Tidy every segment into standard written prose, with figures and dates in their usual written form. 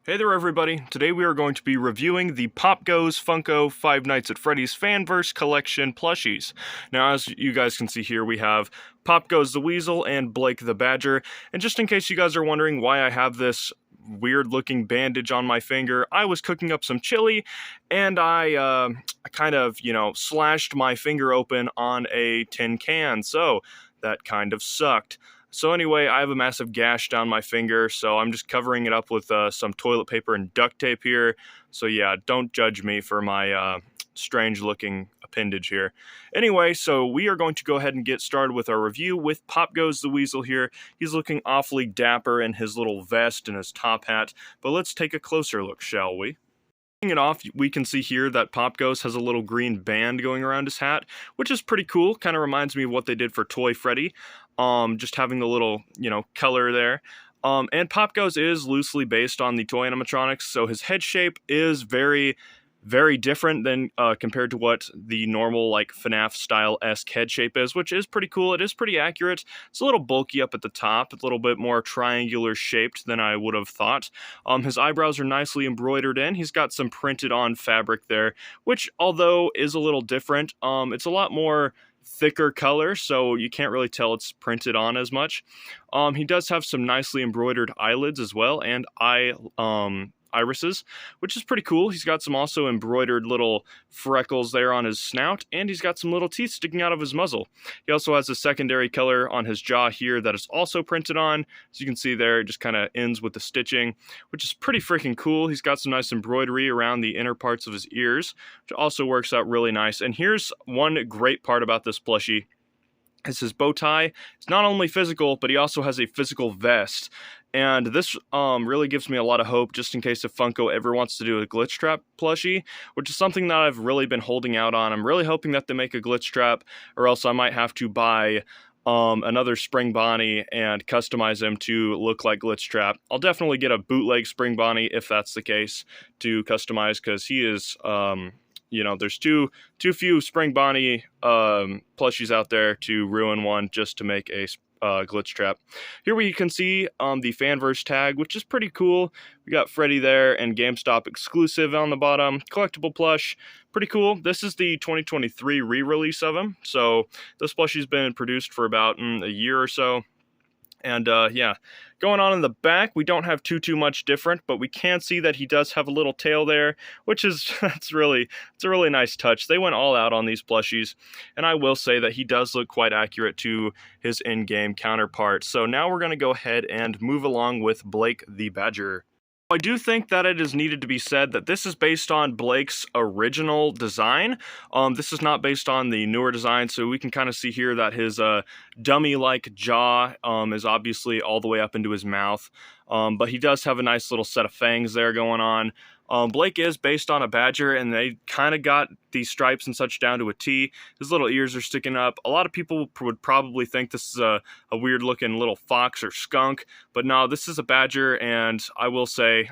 Hey there everybody, today we are going to be reviewing the Popgoes Funko Five Nights at Freddy's Fanverse collection plushies. Now as you guys can see here, we have Popgoes the Weasel and Blake the Badger, and just in case you guys are wondering why I have this weird looking bandage on my finger, I was cooking up some chili and I kind of, slashed my finger open on a tin can, so that kind of sucked. So anyway, I have a massive gash down my finger, so I'm just covering it up with some toilet paper and duct tape here. So yeah, don't judge me for my strange-looking appendage here. Anyway, so we are going to go ahead and get started with our review with Popgoes the Weasel here. He's looking awfully dapper in his little vest and his top hat, but let's take a closer look, shall we? It off, we can see here that Popgoes has a little green band going around his hat, which is pretty cool. Kind of reminds me of what they did for Toy Freddy, just having the little, color there. And Popgoes is loosely based on the toy animatronics, so his head shape is very, very different than compared to what the normal, like, FNAF style-esque head shape is, which is pretty cool. It is pretty accurate. It's a little bulky up at the top, a little bit more triangular shaped than I would have thought. His eyebrows are nicely embroidered in. He's got some printed on fabric there, which, although is a little different, it's a lot more thicker color, so you can't really tell it's printed on as much. He does have some nicely embroidered eyelids as well, and irises, which is pretty cool. He's got some also embroidered little freckles there on his snout, and he's got some little teeth sticking out of his muzzle. He also has a secondary color on his jaw here that is also printed on. As you can see there, it just kind of ends with the stitching, which is pretty freaking cool. He's got some nice embroidery around the inner parts of his ears, which also works out really nice. And here's one great part about this plushie. It's his bow tie. It's not only physical, but he also has a physical vest. And this really gives me a lot of hope just in case if Funko ever wants to do a glitch trap plushie, which is something that I've really been holding out on. I'm really hoping that they make a glitch trap, or else I might have to buy another Spring Bonnie and customize him to look like Glitch Trap. I'll definitely get a bootleg Spring Bonnie if that's the case to customize, because he is... there's too few Spring Bonnie plushies out there to ruin one just to make a glitch trap. Here we can see the Fanverse tag, which is pretty cool. We got Freddy there and GameStop exclusive on the bottom. Collectible plush, pretty cool. This is the 2023 re-release of him, so this plushie's been produced for about a year or so. And yeah, going on in the back, we don't have too much different, but we can see that he does have a little tail there, which is it's a really nice touch. They went all out on these plushies, and I will say that he does look quite accurate to his in-game counterpart. So now we're going to go ahead and move along with Blake the Badger. I do think that it is needed to be said that this is based on Blake's original design. This is not based on the newer design, so we can kind of see here that his dummy-like jaw is obviously all the way up into his mouth. But he does have a nice little set of fangs there going on. Blake is based on a badger, and they kind of got these stripes and such down to a T. His little ears are sticking up. A lot of people would probably think this is a weird-looking little fox or skunk, but no, this is a badger, and I will say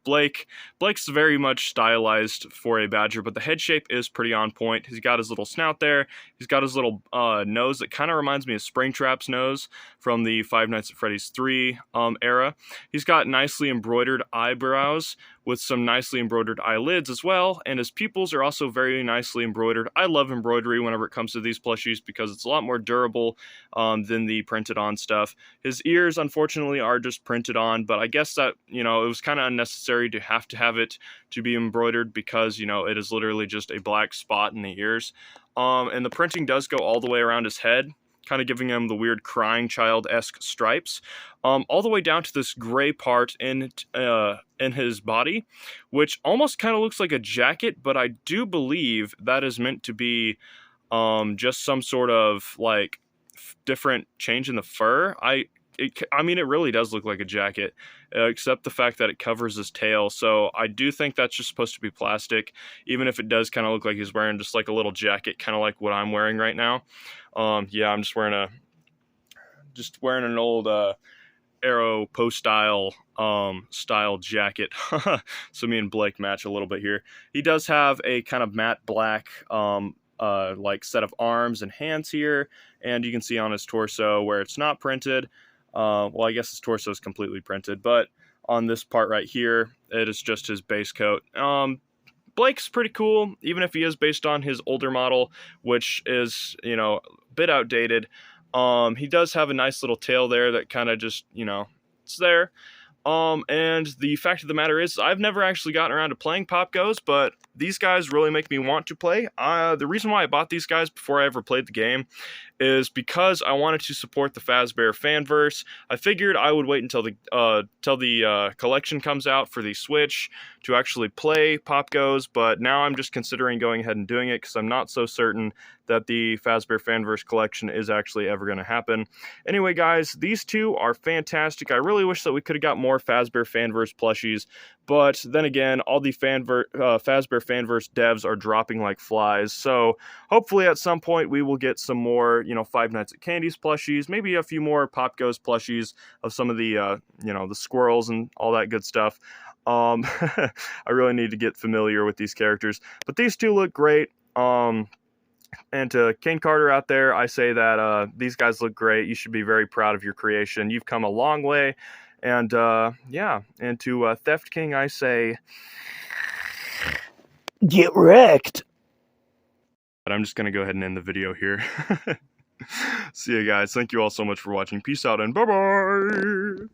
Blake's very much stylized for a badger, but the head shape is pretty on point. He's got his little snout there. He's got his little nose that kind of reminds me of Springtrap's nose from the Five Nights at Freddy's 3 era. He's got nicely embroidered eyebrows with some nicely embroidered eyelids as well, and his pupils are also very nicely embroidered. I love embroidery whenever it comes to these plushies because it's a lot more durable than the printed on stuff. His ears, unfortunately, are just printed on, but I guess that, it was kind of unnecessary to have it to be embroidered because, it is literally just a black spot in the ears. And the printing does go all the way around his head, kind of giving him the weird crying child-esque stripes, all the way down to this gray part in his body, which almost kind of looks like a jacket, but I do believe that is meant to be just some sort of, like, different change in the fur. I mean, it really does look like a jacket, except the fact that it covers his tail, so I do think that's just supposed to be plastic, even if it does kind of look like he's wearing just like a little jacket, kind of like what I'm wearing right now. Yeah, I'm just wearing an old Arrow Post-style style jacket. So me and Blake match a little bit here. He does have a kind of matte black like set of arms and hands here, and you can see on his torso where it's not printed. Well, I guess his torso is completely printed, but on this part right here. It is just his base coat. Blake's pretty cool, even if he is based on his older model, which is, you know, a bit outdated. He does have a nice little tail there that kind of just, you know, it's there. And the fact of the matter is, I've never actually gotten around to playing Popgoes, but these guys really make me want to play. The reason why I bought these guys before I ever played the game is because I wanted to support the Fazbear Fanverse. I figured I would wait until the collection comes out for the Switch to actually play Popgoes, but now I'm just considering going ahead and doing it because I'm not so certain that the Fazbear Fanverse collection is actually ever going to happen. Anyway, guys, these two are fantastic. I really wish that we could have got more Fazbear Fanverse plushies, but then again, all the Fazbear Fanverse devs are dropping like flies, so hopefully at some point we will get some more, you know, Five Nights at Candy's plushies, maybe a few more Popgoes plushies of some of the, you know, the squirrels and all that good stuff. I really need to get familiar with these characters, but these two look great. And to Kane Carter out there, I say that these guys look great. You should be very proud of your creation. You've come a long way. And yeah, and to Theft King, I say, get wrecked. But I'm just going to go ahead and end the video here. See you guys. Thank you all so much for watching. Peace out and bye-bye.